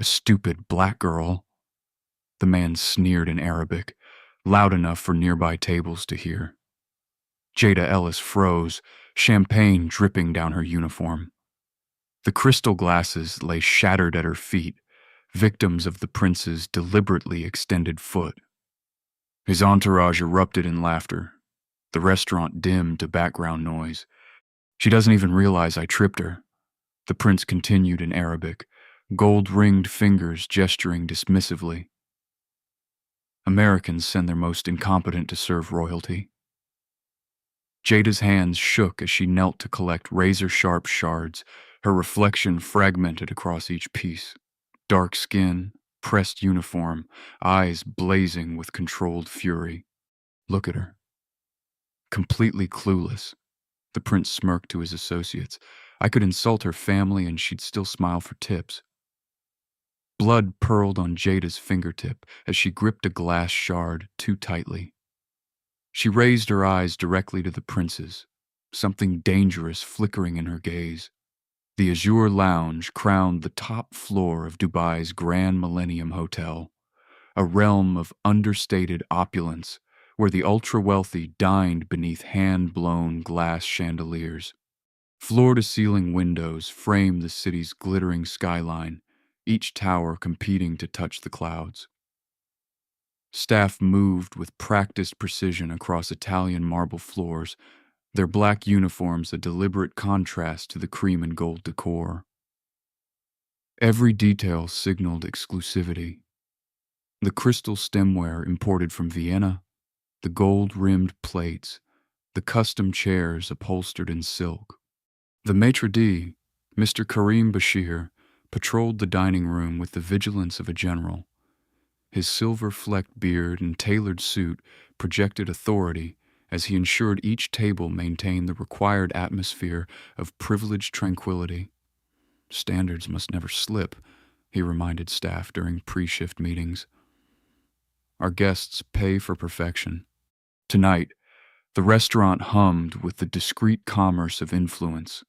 A stupid black girl. The man sneered in Arabic, loud enough for nearby tables to hear. Jada Ellis froze, champagne dripping down her uniform. The crystal glasses lay shattered at her feet, victims of the prince's deliberately extended foot. His entourage erupted in laughter. The restaurant dimmed to background noise. She doesn't even realize I tripped her. The prince continued in Arabic, gold-ringed fingers gesturing dismissively. Americans send their most incompetent to serve royalty. Jada's hands shook as she knelt to collect razor-sharp shards, her reflection fragmented across each piece. Dark skin, pressed uniform, eyes blazing with controlled fury. Look at her. Completely clueless. The prince smirked to his associates. I could insult her family and she'd still smile for tips. Blood purled on Jada's fingertip as she gripped a glass shard too tightly. She raised her eyes directly to the prince's, something dangerous flickering in her gaze. The Azure Lounge crowned the top floor of Dubai's Grand Millennium Hotel, a realm of understated opulence where the ultra-wealthy dined beneath hand-blown glass chandeliers. Floor-to-ceiling windows framed the city's glittering skyline, each tower competing to touch the clouds. Staff moved with practiced precision across Italian marble floors, their black uniforms a deliberate contrast to the cream and gold decor. Every detail signaled exclusivity. The crystal stemware imported from Vienna, the gold-rimmed plates, the custom chairs upholstered in silk. The maitre d', Mr. Karim Bashir, patrolled the dining room with the vigilance of a general. His silver-flecked beard and tailored suit projected authority as he ensured each table maintained the required atmosphere of privileged tranquility. Standards must never slip, he reminded staff during pre-shift meetings. Our guests pay for perfection. Tonight, the restaurant hummed with the discreet commerce of influence.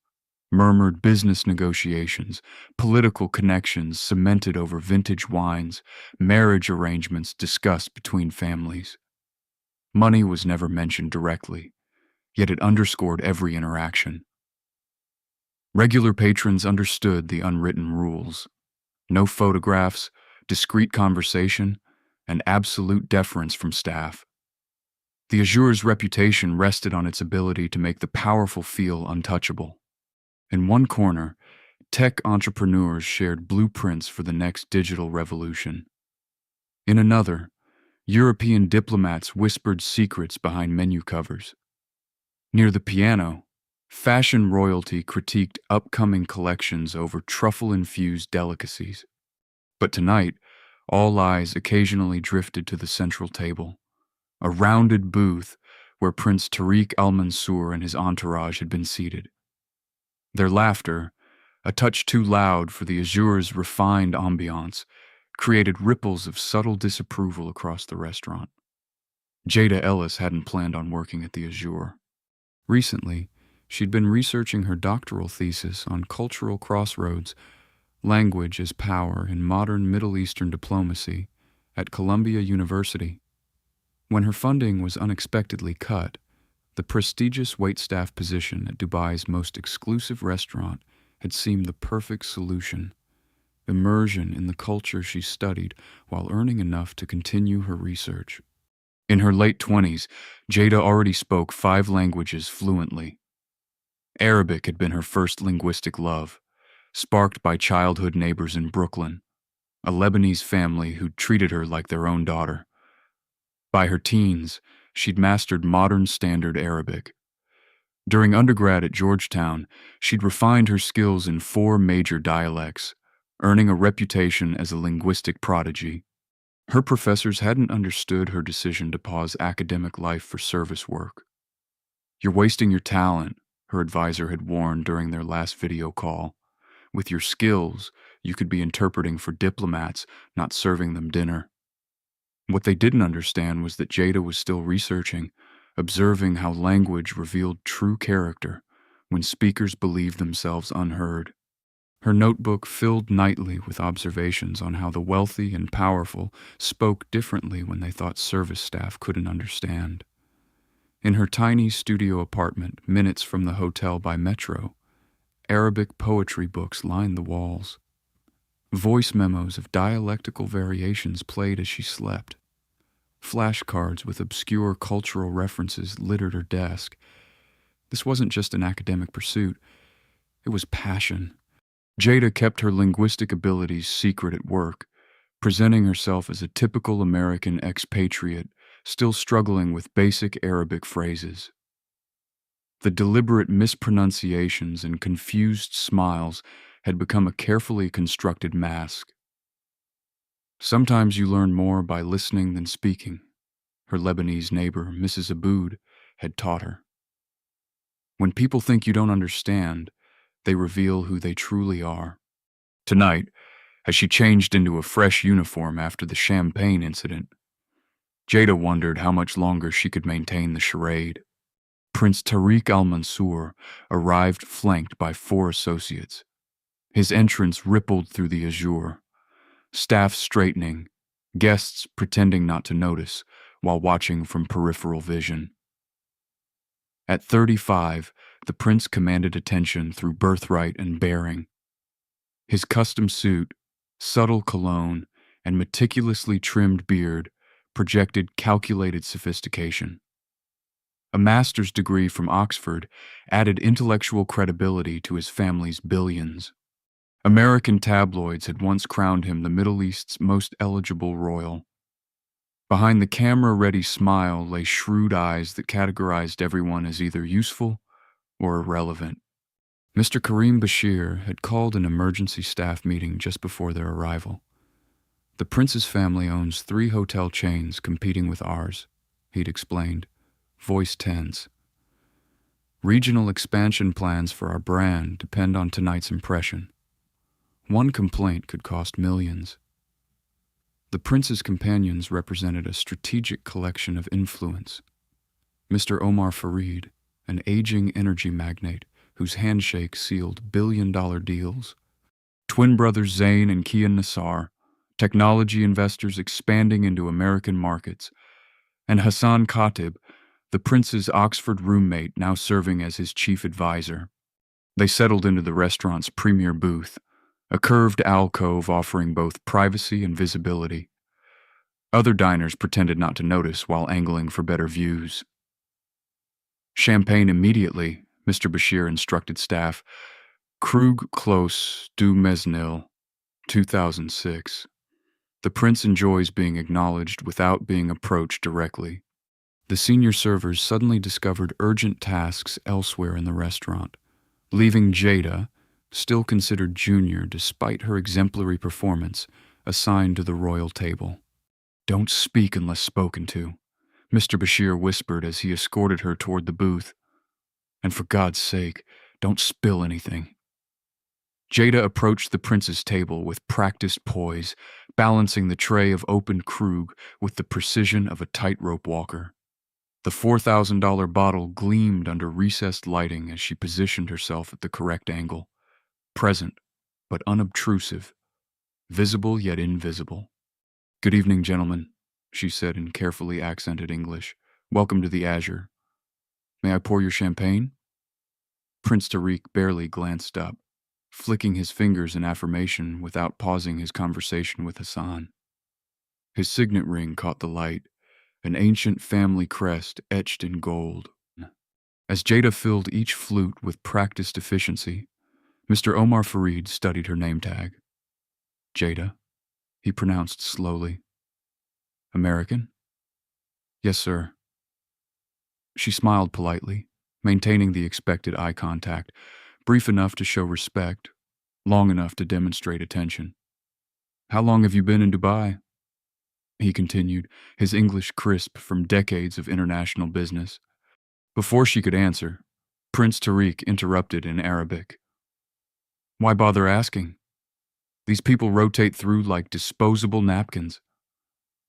Murmured business negotiations, political connections cemented over vintage wines, marriage arrangements discussed between families. Money was never mentioned directly, yet it underscored every interaction. Regular patrons understood the unwritten rules. No photographs, discreet conversation, and absolute deference from staff. The Azure's reputation rested on its ability to make the powerful feel untouchable. In one corner, tech entrepreneurs shared blueprints for the next digital revolution. In another, European diplomats whispered secrets behind menu covers. Near the piano, fashion royalty critiqued upcoming collections over truffle-infused delicacies. But tonight, all eyes occasionally drifted to the central table, a rounded booth where Prince Tariq Al-Mansour and his entourage had been seated. Their laughter, a touch too loud for the Azure's refined ambiance, created ripples of subtle disapproval across the restaurant. Jada Ellis hadn't planned on working at the Azure. Recently, she'd been researching her doctoral thesis on cultural crossroads, language as power in modern Middle Eastern diplomacy, at Columbia University. When her funding was unexpectedly cut, the prestigious waitstaff position at Dubai's most exclusive restaurant had seemed the perfect solution. Immersion in the culture she studied while earning enough to continue her research. In her late 20s, Jada already spoke 5 languages fluently. Arabic had been her first linguistic love, sparked by childhood neighbors in Brooklyn, a Lebanese family who treated her like their own daughter. By her teens, she'd mastered modern standard Arabic. During undergrad at Georgetown, she'd refined her skills in 4 major dialects, earning a reputation as a linguistic prodigy. Her professors hadn't understood her decision to pause academic life for service work. "You're wasting your talent," her advisor had warned during their last video call. "With your skills, you could be interpreting for diplomats, not serving them dinner." What they didn't understand was that Jada was still researching, observing how language revealed true character when speakers believed themselves unheard. Her notebook filled nightly with observations on how the wealthy and powerful spoke differently when they thought service staff couldn't understand. In her tiny studio apartment, minutes from the hotel by metro, Arabic poetry books lined the walls. Voice memos of dialectical variations played as she slept. Flashcards with obscure cultural references littered her desk. This wasn't just an academic pursuit, it was passion. Jada kept her linguistic abilities secret at work, presenting herself as a typical American expatriate, still struggling with basic Arabic phrases. The deliberate mispronunciations and confused smiles had become a carefully constructed mask. Sometimes you learn more by listening than speaking, her Lebanese neighbor, Mrs. Aboud, had taught her. When people think you don't understand, they reveal who they truly are. Tonight, as she changed into a fresh uniform after the champagne incident, Jada wondered how much longer she could maintain the charade. Prince Tariq Al-Mansour arrived flanked by 4 associates. His entrance rippled through the Azure, staff straightening, guests pretending not to notice while watching from peripheral vision. At 35, the prince commanded attention through birthright and bearing. His custom suit, subtle cologne, and meticulously trimmed beard projected calculated sophistication. A master's degree from Oxford added intellectual credibility to his family's billions. American tabloids had once crowned him the Middle East's most eligible royal. Behind the camera-ready smile lay shrewd eyes that categorized everyone as either useful or irrelevant. Mr. Karim Bashir had called an emergency staff meeting just before their arrival. The prince's family owns 3 hotel chains competing with ours, he'd explained, voice tense. Regional expansion plans for our brand depend on tonight's impression. One complaint could cost millions. The prince's companions represented a strategic collection of influence. Mr. Omar Fareed, an aging energy magnate whose handshake sealed billion-dollar deals. Twin brothers Zayn and Kian Nassar, technology investors expanding into American markets. And Hassan Khatib, the prince's Oxford roommate now serving as his chief advisor. They settled into the restaurant's premier booth, a curved alcove offering both privacy and visibility. Other diners pretended not to notice while angling for better views. Champagne immediately, Mr. Bashir instructed staff. Krug Close du Mesnil, 2006. The prince enjoys being acknowledged without being approached directly. The senior servers suddenly discovered urgent tasks elsewhere in the restaurant, leaving Jada, still considered junior despite her exemplary performance, assigned to the royal table. "Don't speak unless spoken to," Mr. Bashir whispered as he escorted her toward the booth. "And for God's sake, don't spill anything." Jada approached the prince's table with practiced poise, balancing the tray of opened Krug with the precision of a tightrope walker. The $4,000 bottle gleamed under recessed lighting as she positioned herself at the correct angle. Present, but unobtrusive. Visible yet invisible. "Good evening, gentlemen," she said in carefully accented English. "Welcome to the Azure. May I pour your champagne?" Prince Tariq barely glanced up, flicking his fingers in affirmation without pausing his conversation with Hassan. His signet ring caught the light, an ancient family crest etched in gold. As Jada filled each flute with practiced efficiency, Mr. Omar Fareed studied her name tag. "Jada," he pronounced slowly. "American?" "Yes, sir." She smiled politely, maintaining the expected eye contact, brief enough to show respect, long enough to demonstrate attention. "How long have you been in Dubai?" he continued, his English crisp from decades of international business. Before she could answer, Prince Tariq interrupted in Arabic. "Why bother asking? These people rotate through like disposable napkins.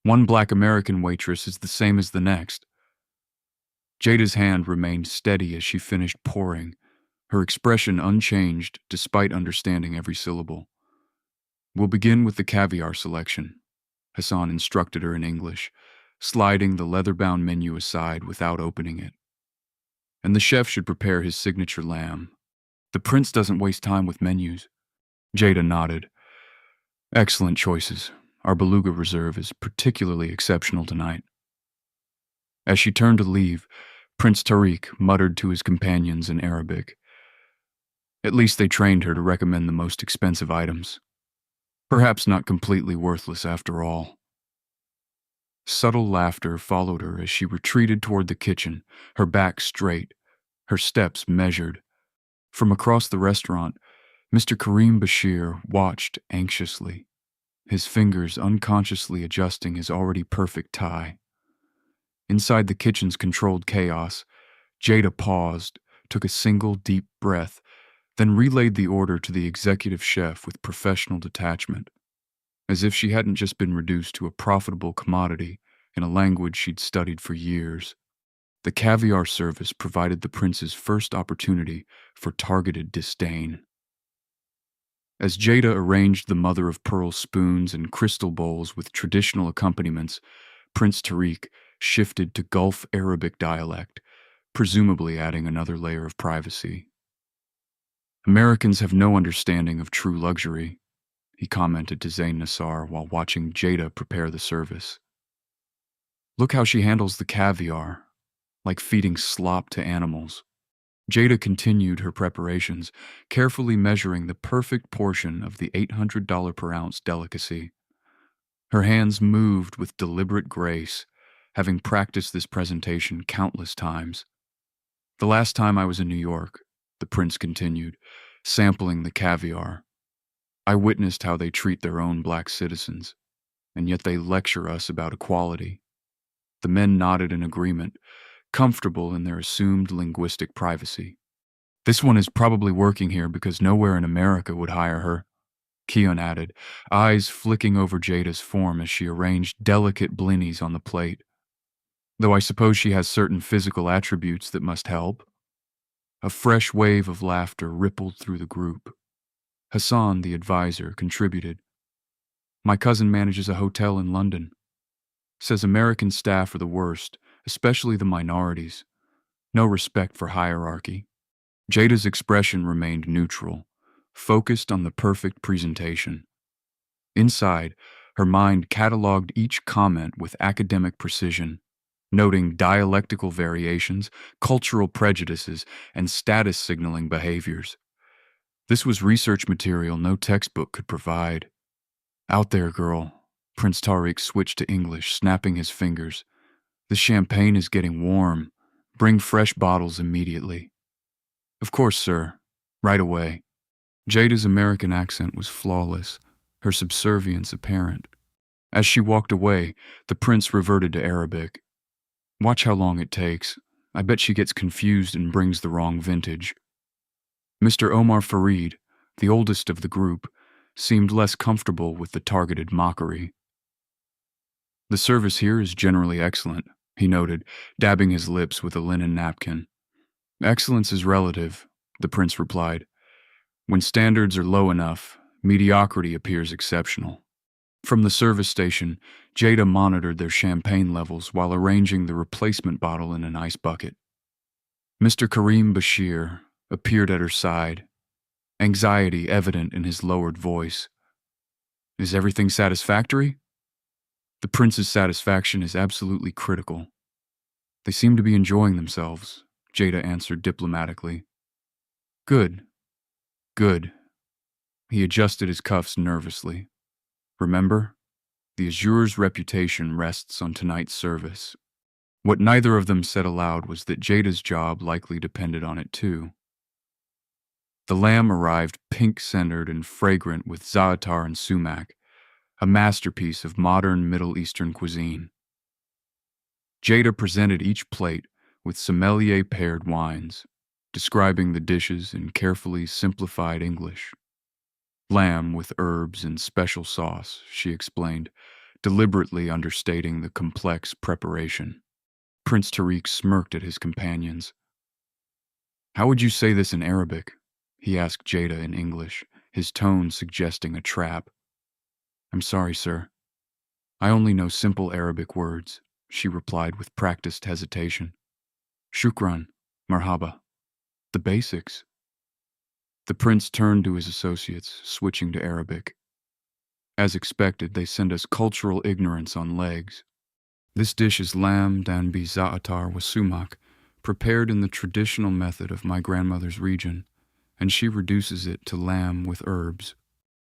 One black American waitress is the same as the next." Jada's hand remained steady as she finished pouring, her expression unchanged despite understanding every syllable. "We'll begin with the caviar selection," Hassan instructed her in English, sliding the leather-bound menu aside without opening it. "And the chef should prepare his signature lamb. The prince doesn't waste time with menus." Jada nodded. "Excellent choices. Our beluga reserve is particularly exceptional tonight." As she turned to leave, Prince Tariq muttered to his companions in Arabic. At least they trained her to recommend the most expensive items. Perhaps not completely worthless after all. Subtle laughter followed her as she retreated toward the kitchen, her back straight, her steps measured. From across the restaurant, Mr. Karim Bashir watched anxiously, his fingers unconsciously adjusting his already perfect tie. Inside the kitchen's controlled chaos, Jada paused, took a single deep breath, then relayed the order to the executive chef with professional detachment, as if she hadn't just been reduced to a profitable commodity in a language she'd studied for years. The caviar service provided the prince's first opportunity for targeted disdain. As Jada arranged the mother-of-pearl spoons and crystal bowls with traditional accompaniments, Prince Tariq shifted to Gulf Arabic dialect, presumably adding another layer of privacy. "Americans have no understanding of true luxury," he commented to Zayn Nassar while watching Jada prepare the service. "Look how she handles the caviar, like feeding slop to animals." Jada continued her preparations, carefully measuring the perfect portion of the $800 per ounce delicacy. Her hands moved with deliberate grace, having practiced this presentation countless times. "The last time I was in New York," the prince continued, sampling the caviar, "I witnessed how they treat their own black citizens, and yet they lecture us about equality." The men nodded in agreement, comfortable in their assumed linguistic privacy. "This one is probably working here because nowhere in America would hire her," Keon added, eyes flicking over Jada's form as she arranged delicate blinnies on the plate. "Though I suppose she has certain physical attributes that must help." A fresh wave of laughter rippled through the group. Hassan, the advisor, contributed. "My cousin manages a hotel in London. Says American staff are the worst, especially the minorities. No respect for hierarchy." Jada's expression remained neutral, focused on the perfect presentation. Inside, her mind cataloged each comment with academic precision, noting dialectical variations, cultural prejudices, and status signaling behaviors. This was research material no textbook could provide. "Out there, girl." Prince Tariq switched to English, snapping his fingers. "The champagne is getting warm. Bring fresh bottles immediately." "Of course, sir. Right away." Jada's American accent was flawless, her subservience apparent. As she walked away, the prince reverted to Arabic. "Watch how long it takes. I bet she gets confused and brings the wrong vintage." Mr. Omar Farid, the oldest of the group, seemed less comfortable with the targeted mockery. "The service here is generally excellent," he noted, dabbing his lips with a linen napkin. "Excellence is relative," the prince replied. "When standards are low enough, mediocrity appears exceptional." From the service station, Jada monitored their champagne levels while arranging the replacement bottle in an ice bucket. Mr. Karim Bashir appeared at her side, anxiety evident in his lowered voice. "Is everything satisfactory?" "The prince's satisfaction is absolutely critical. They seem to be enjoying themselves," Jada answered diplomatically. "Good. Good." He adjusted his cuffs nervously. "Remember, the Azure's reputation rests on tonight's service." What neither of them said aloud was that Jada's job likely depended on it too. The lamb arrived pink-centered and fragrant with za'atar and sumac, a masterpiece of modern Middle Eastern cuisine. Jada presented each plate with sommelier-paired wines, describing the dishes in carefully simplified English. "Lamb with herbs and special sauce," she explained, deliberately understating the complex preparation. Prince Tariq smirked at his companions. How would you say this in Arabic? He asked Jada in English, his tone suggesting a trap. I'm sorry, sir. I only know simple Arabic words, she replied with practiced hesitation. Shukran, marhaba. The basics. The prince turned to his associates, switching to Arabic. As expected, they send us cultural ignorance on legs. This dish is lamb dan bi za'atar wa sumac, prepared in the traditional method of my grandmother's region, and she reduces it to lamb with herbs.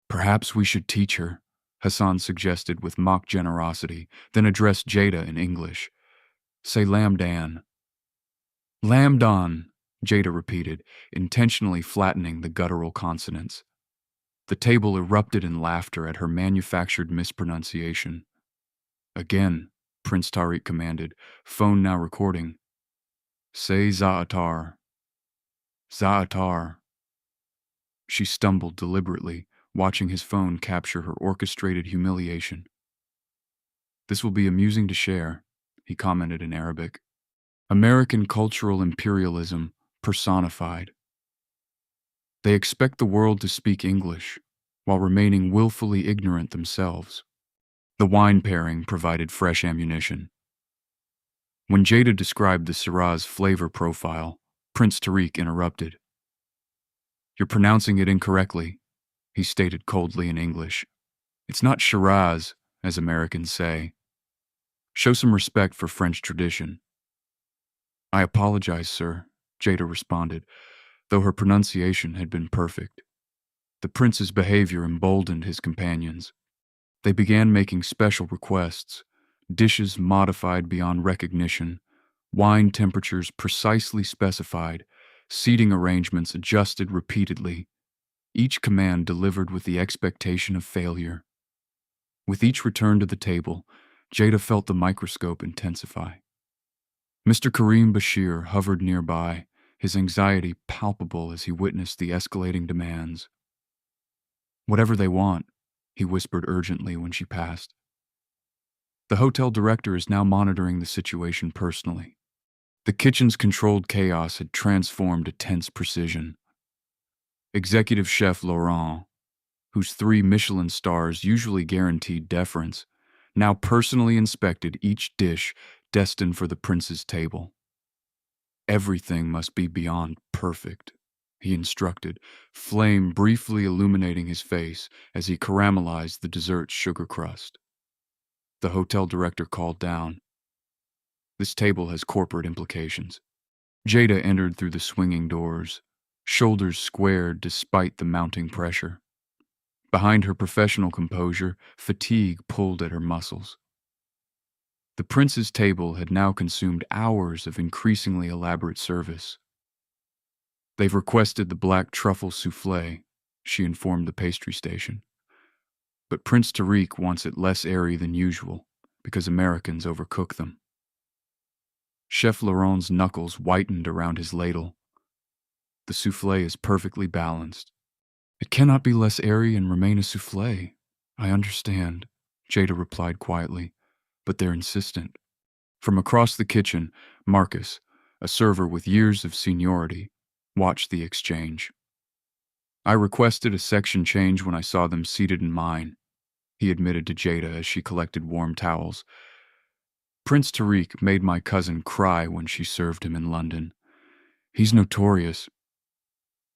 Perhaps we should teach her, Hassan suggested with mock generosity, then addressed Jada in English. Say lamb dan. Lamb dan, Jada repeated, intentionally flattening the guttural consonants. The table erupted in laughter at her manufactured mispronunciation. Again, Prince Tariq commanded, phone now recording. Say Za'atar. Za'atar. She stumbled deliberately, watching his phone capture her orchestrated humiliation. This will be amusing to share, he commented in Arabic. American cultural imperialism personified. They expect the world to speak English, while remaining willfully ignorant themselves. The wine pairing provided fresh ammunition. When Jada described the Syrah's flavor profile, Prince Tariq interrupted. You're pronouncing it incorrectly, he stated coldly in English. It's not Shiraz, as Americans say. Show some respect for French tradition. I apologize, sir, Jada responded, though her pronunciation had been perfect. The prince's behavior emboldened his companions. They began making special requests, dishes modified beyond recognition, wine temperatures precisely specified, seating arrangements adjusted repeatedly, each command delivered with the expectation of failure. With each return to the table, Jada felt the microscope intensify. Mr. Karim Bashir hovered nearby, his anxiety palpable as he witnessed the escalating demands. Whatever they want, he whispered urgently when she passed. The hotel director is now monitoring the situation personally. The kitchen's controlled chaos had transformed to tense precision. Executive Chef Laurent, whose 3 Michelin stars usually guaranteed deference, now personally inspected each dish destined for the prince's table. Everything must be beyond perfect, he instructed, flame briefly illuminating his face as he caramelized the dessert's sugar crust. The hotel director called down. This table has corporate implications. Jada entered through the swinging doors, shoulders squared despite the mounting pressure. Behind her professional composure, fatigue pulled at her muscles. The prince's table had now consumed hours of increasingly elaborate service. They've requested the black truffle soufflé, she informed the pastry station. But Prince Tariq wants it less airy than usual, because Americans overcook them. Chef Laurent's knuckles whitened around his ladle. The soufflé is perfectly balanced. It cannot be less airy and remain a soufflé. I understand, Jada replied quietly, but they're insistent. From across the kitchen, Marcus, a server with years of seniority, watched the exchange. I requested a section change when I saw them seated in mine, he admitted to Jada as she collected warm towels. Prince Tariq made my cousin cry when she served him in London. He's notorious.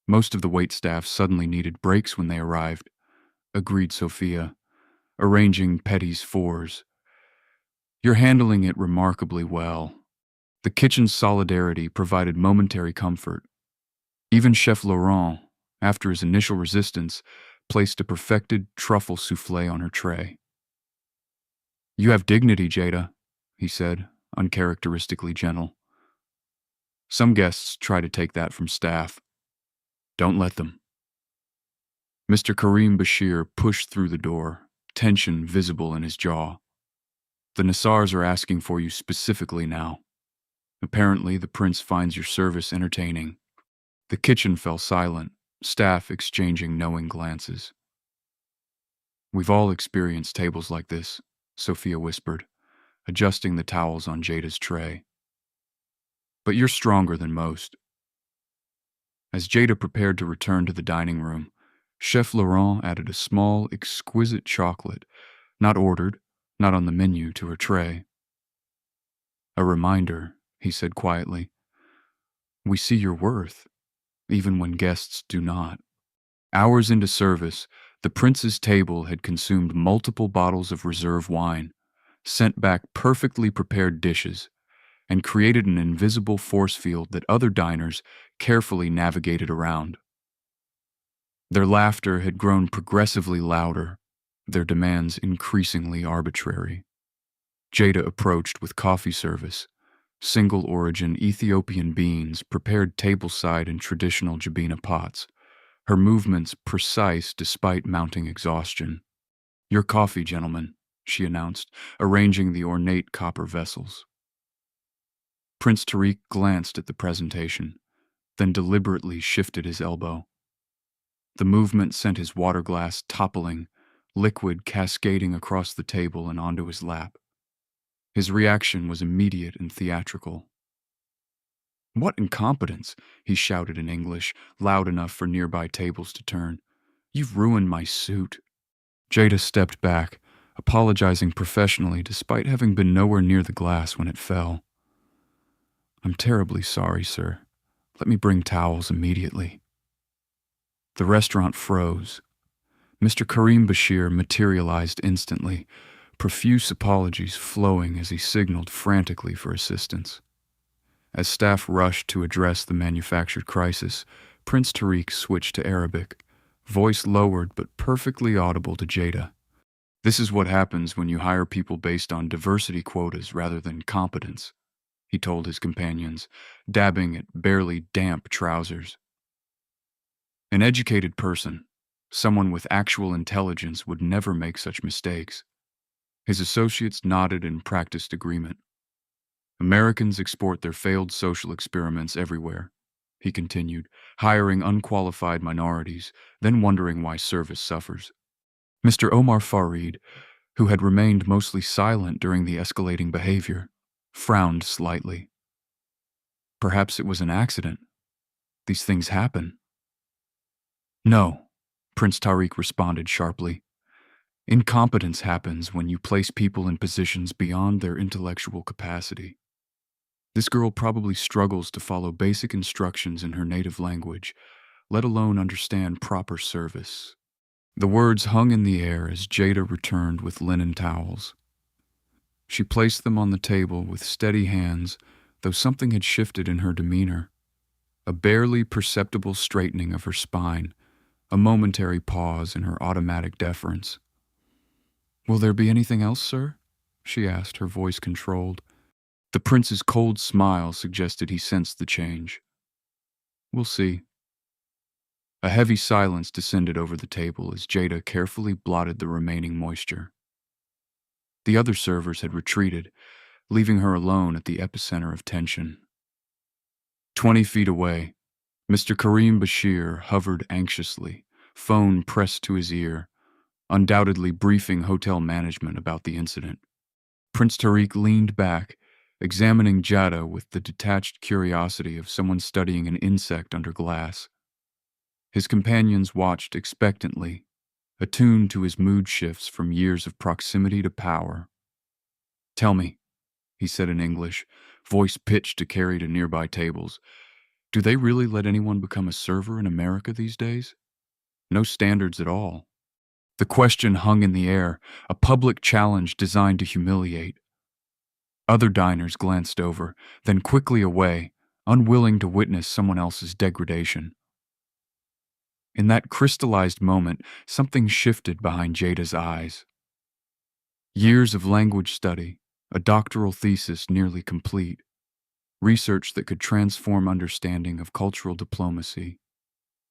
Most of the waitstaff suddenly needed breaks when they arrived, agreed Sophia, arranging Petty's fours. You're handling it remarkably well. The kitchen's solidarity provided momentary comfort. Even Chef Laurent, after his initial resistance, placed a perfected truffle soufflé on her tray. You have dignity, Jada, he said, uncharacteristically gentle. Some guests try to take that from staff. Don't let them. Mr. Karim Bashir pushed through the door, tension visible in his jaw. The Nassars are asking for you specifically now. Apparently, the prince finds your service entertaining. The kitchen fell silent, staff exchanging knowing glances. We've all experienced tables like this, Sophia whispered, adjusting the towels on Jada's tray. But you're stronger than most. As Jada prepared to return to the dining room, Chef Laurent added a small, exquisite chocolate, not ordered, not on the menu, to her tray. "A reminder," he said quietly. "We see your worth, even when guests do not." Hours into service, the prince's table had consumed multiple bottles of reserve wine, sent back perfectly prepared dishes, and created an invisible force field that other diners carefully navigated around. Their laughter had grown progressively louder, their demands increasingly arbitrary. Jada approached with coffee service, single-origin Ethiopian beans prepared tableside in traditional Jabina pots, her movements precise despite mounting exhaustion. "Your coffee, gentlemen," she announced, arranging the ornate copper vessels. Prince Tariq glanced at the presentation, then deliberately shifted his elbow. The movement sent his water glass toppling, liquid cascading across the table and onto his lap. His reaction was immediate and theatrical. "What incompetence!" he shouted in English, loud enough for nearby tables to turn. "You've ruined my suit." Jada stepped back, apologizing professionally despite having been nowhere near the glass when it fell. "I'm terribly sorry, sir. Let me bring towels immediately." The restaurant froze. Mr. Karim Bashir materialized instantly, profuse apologies flowing as he signaled frantically for assistance. As staff rushed to address the manufactured crisis, Prince Tariq switched to Arabic, voice lowered but perfectly audible to Jada. "This is what happens when you hire people based on diversity quotas rather than competence," he told his companions, dabbing at barely damp trousers. "An educated person, someone with actual intelligence, would never make such mistakes." His associates nodded in practiced agreement. "Americans export their failed social experiments everywhere," he continued, hiring unqualified minorities, then wondering why service suffers. Mr. Omar Farid, who had remained mostly silent during the escalating behavior, frowned slightly. Perhaps it was an accident. These things happen. "No," Prince Tariq responded sharply. "Incompetence happens when you place people in positions beyond their intellectual capacity. This girl probably struggles to follow basic instructions in her native language, let alone understand proper service." The words hung in the air as Jada returned with linen towels. She placed them on the table with steady hands, though something had shifted in her demeanor. A barely perceptible straightening of her spine, a momentary pause in her automatic deference. "Will there be anything else, sir?" she asked, her voice controlled. The prince's cold smile suggested he sensed the change. "We'll see." A heavy silence descended over the table as Jada carefully blotted the remaining moisture. The other servers had retreated, leaving her alone at the epicenter of tension. 20 feet away, Mr. Karim Bashir hovered anxiously, phone pressed to his ear, undoubtedly briefing hotel management about the incident. Prince Tariq leaned back, examining Jada with the detached curiosity of someone studying an insect under glass. His companions watched expectantly, attuned to his mood shifts from years of proximity to power. "Tell me," he said in English, voice pitched to carry to nearby tables, "do they really let anyone become a server in America these days? No standards at all." The question hung in the air, a public challenge designed to humiliate. Other diners glanced over, then quickly away, unwilling to witness someone else's degradation. In that crystallized moment, something shifted behind Jada's eyes. Years of language study, a doctoral thesis nearly complete, research that could transform understanding of cultural diplomacy.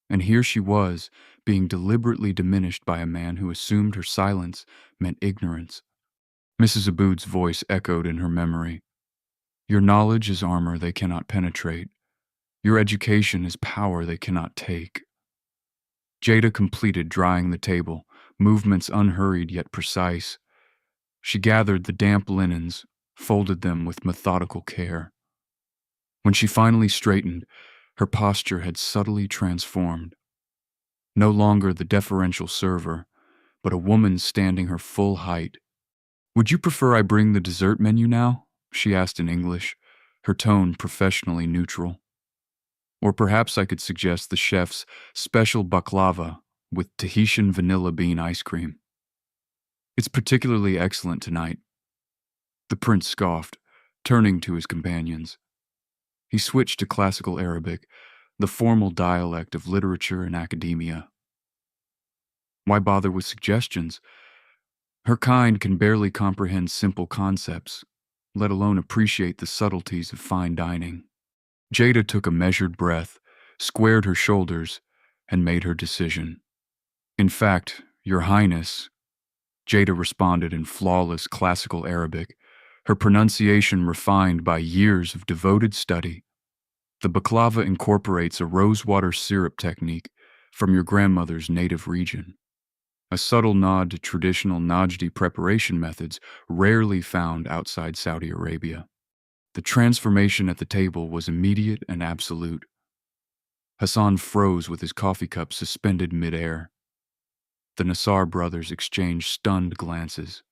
And here she was, being deliberately diminished by a man who assumed her silence meant ignorance. Mrs. Aboud's voice echoed in her memory. "Your knowledge is armor they cannot penetrate. Your education is power they cannot take." Jada completed drying the table, movements unhurried yet precise. She gathered the damp linens, folded them with methodical care. When she finally straightened, Her posture had subtly transformed. No longer the deferential server, but a woman standing her full height. "Would you prefer I bring the dessert menu now?" she asked in English, her tone professionally neutral. "Or perhaps I could suggest the chef's special baklava with Tahitian vanilla bean ice cream. It's particularly excellent tonight." The prince scoffed, turning to his companions. He switched to classical Arabic, the formal dialect of literature and academia. Why bother with suggestions? Her kind can barely comprehend simple concepts, let alone appreciate the subtleties of fine dining. Jada took a measured breath, squared her shoulders, and made her decision. "In fact, Your Highness," Jada responded in flawless classical Arabic, her pronunciation refined by years of devoted study. "The baklava incorporates a rosewater syrup technique from your grandmother's native region, a subtle nod to traditional Najdi preparation methods rarely found outside Saudi Arabia." The transformation at the table was immediate and absolute. Hassan froze with his coffee cup suspended midair. The Nassar brothers exchanged stunned glances.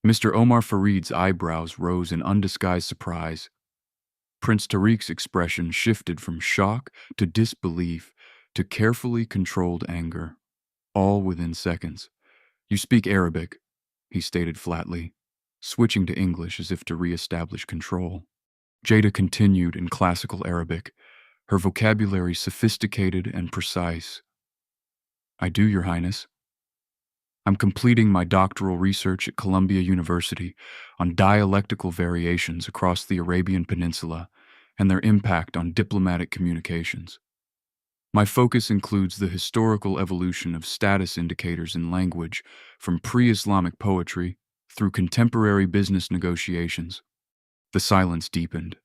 Mr. Omar Farid's eyebrows rose in undisguised surprise. Prince Tariq's expression shifted from shock to disbelief to carefully controlled anger, all within seconds. "You speak Arabic," he stated flatly, switching to English as if to re-establish control. Jada continued in classical Arabic, her vocabulary sophisticated and precise. "I do, Your Highness. I'm completing my doctoral research at Columbia University on dialectical variations across the Arabian Peninsula and their impact on diplomatic communications. My focus includes the historical evolution of status indicators in language from pre-Islamic poetry through contemporary business negotiations." The silence deepened.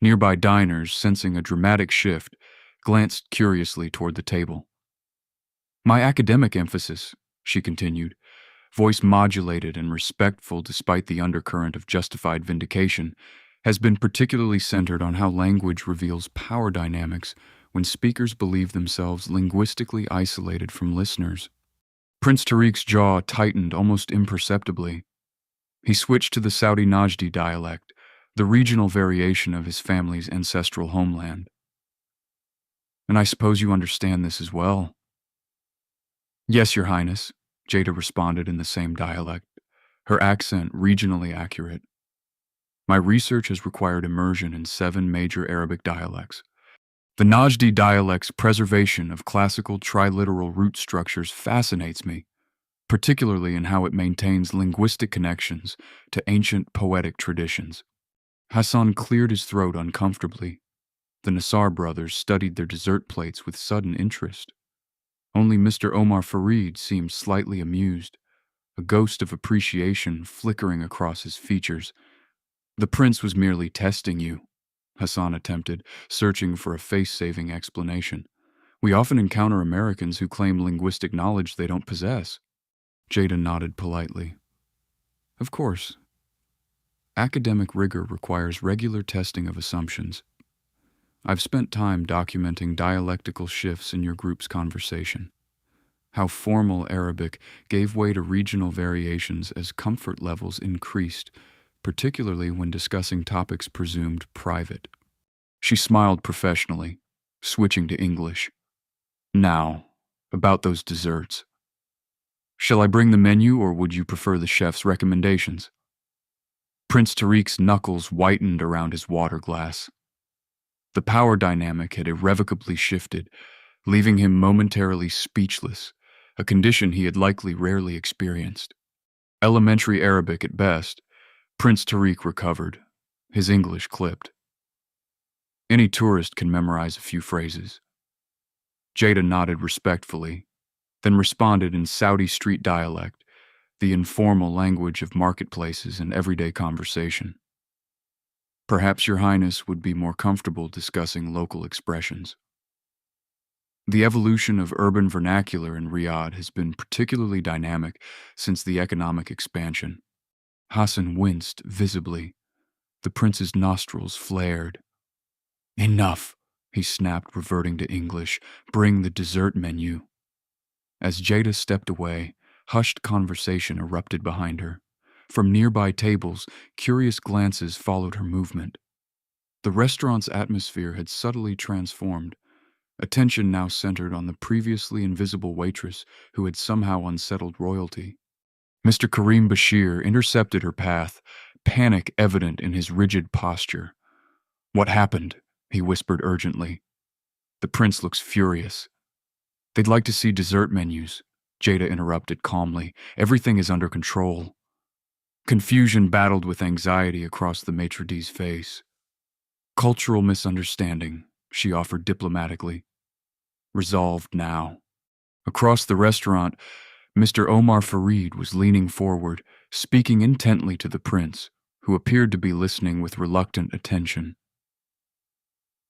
Nearby diners, sensing a dramatic shift, glanced curiously toward the table. "My academic emphasis," she continued, voice modulated and respectful despite the undercurrent of justified vindication, "has been particularly centered on how language reveals power dynamics when speakers believe themselves linguistically isolated from listeners." Prince Tariq's jaw tightened almost imperceptibly. He switched to the Saudi Najdi dialect, the regional variation of his family's ancestral homeland. "And I suppose you understand this as well?" "Yes, Your Highness," Jada responded in the same dialect, her accent regionally accurate. "My research has required immersion in 7 major Arabic dialects. The Najdi dialect's preservation of classical triliteral root structures fascinates me, particularly in how it maintains linguistic connections to ancient poetic traditions." Hassan cleared his throat uncomfortably. The Nassar brothers studied their dessert plates with sudden interest. Only Mr. Omar Farid seemed slightly amused, a ghost of appreciation flickering across his features. "The prince was merely testing you," Hassan attempted, searching for a face-saving explanation. "We often encounter Americans who claim linguistic knowledge they don't possess." Jada nodded politely. "Of course. Academic rigor requires regular testing of assumptions. I've spent time documenting dialectical shifts in your group's conversation. How formal Arabic gave way to regional variations as comfort levels increased, particularly when discussing topics presumed private." She smiled professionally, switching to English. "Now, about those desserts. Shall I bring the menu or would you prefer the chef's recommendations?" Prince Tariq's knuckles whitened around his water glass. The power dynamic had irrevocably shifted, leaving him momentarily speechless, a condition he had likely rarely experienced. Elementary Arabic at best, Prince Tariq recovered, his English clipped. Any tourist can memorize a few phrases. Jada nodded respectfully, then responded in Saudi street dialect, the informal language of marketplaces and everyday conversation. "Perhaps Your Highness would be more comfortable discussing local expressions. The evolution of urban vernacular in Riyadh has been particularly dynamic since the economic expansion." Hassan winced visibly. The prince's nostrils flared. "Enough," he snapped, reverting to English. Bring the dessert menu. As Jada stepped away, hushed conversation erupted behind her. From nearby tables, curious glances followed her movement. The restaurant's atmosphere had subtly transformed. Attention now centered on the previously invisible waitress who had somehow unsettled royalty. Mr. Karim Bashir intercepted her path, panic evident in his rigid posture. "What happened?" he whispered urgently. "The prince looks furious." "They'd like to see dessert menus," Jada interrupted calmly. "Everything is under control." Confusion battled with anxiety across the maitre d's face. "Cultural misunderstanding," she offered diplomatically. "Resolved now." Across the restaurant, Mr. Omar Fareed was leaning forward, speaking intently to the prince, who appeared to be listening with reluctant attention.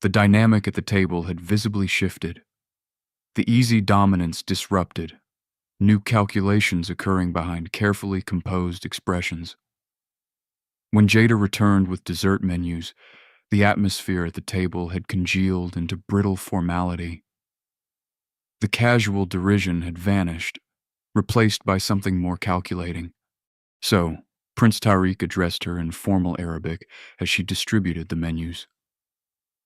The dynamic at the table had visibly shifted. The easy dominance disrupted, new calculations occurring behind carefully composed expressions. When Jada returned with dessert menus, the atmosphere at the table had congealed into brittle formality. The casual derision had vanished, replaced by something more calculating. So, Prince Tariq addressed her in formal Arabic as she distributed the menus.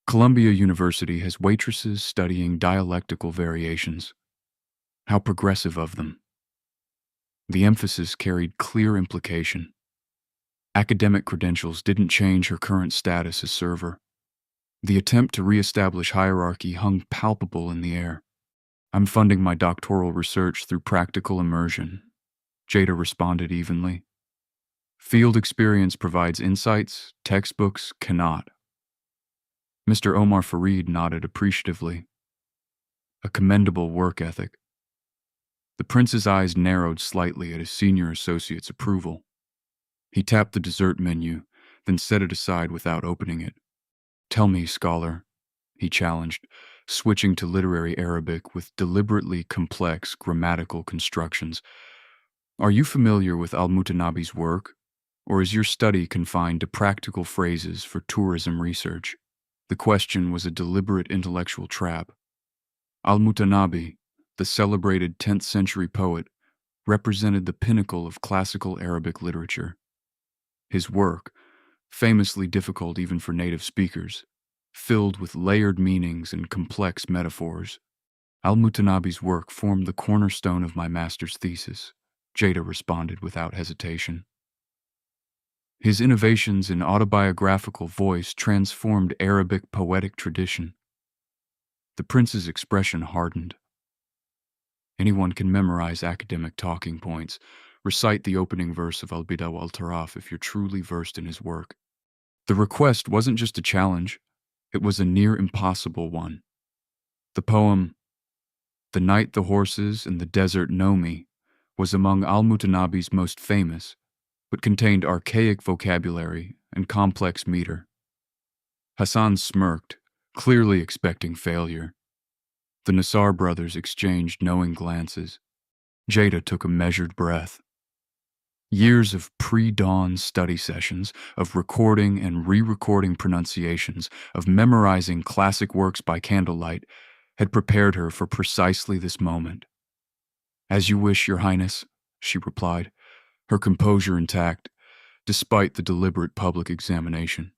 "Columbia University has waitresses studying dialectical variations. How progressive of them." The emphasis carried clear implication. Academic credentials didn't change her current status as server. The attempt to reestablish hierarchy hung palpable in the air. "I'm funding my doctoral research through practical immersion," Jada responded evenly. "Field experience provides insights, textbooks cannot." Mr. Omar Fareed nodded appreciatively. "A commendable work ethic." The prince's eyes narrowed slightly at his senior associate's approval. He tapped the dessert menu, then set it aside without opening it. "Tell me, scholar," he challenged, switching to literary Arabic with deliberately complex grammatical constructions. "Are you familiar with Al-Mutanabi's work, or is your study confined to practical phrases for tourism research?" The question was a deliberate intellectual trap. Al-Mutanabi, the celebrated 10th century poet, represented the pinnacle of classical Arabic literature. His work, famously difficult even for native speakers, filled with layered meanings and complex metaphors. Al-Mutanabi's work formed the cornerstone of my master's thesis, Jada responded without hesitation. His innovations in autobiographical voice transformed Arabic poetic tradition. The prince's expression hardened. Anyone can memorize academic talking points, recite the opening verse of Al-Bida wal-Taraf if you're truly versed in his work. The request wasn't just a challenge, it was a near impossible one. The poem, "The Night the Horses and the Desert Know Me," was among Al-Mutanabi's most famous, but contained archaic vocabulary and complex meter. Hassan smirked, clearly expecting failure. The Nassar brothers exchanged knowing glances. Jada took a measured breath. Years of pre-dawn study sessions, of recording and re-recording pronunciations, of memorizing classic works by candlelight, had prepared her for precisely this moment. "As you wish, Your Highness," she replied, her composure intact, despite the deliberate public examination.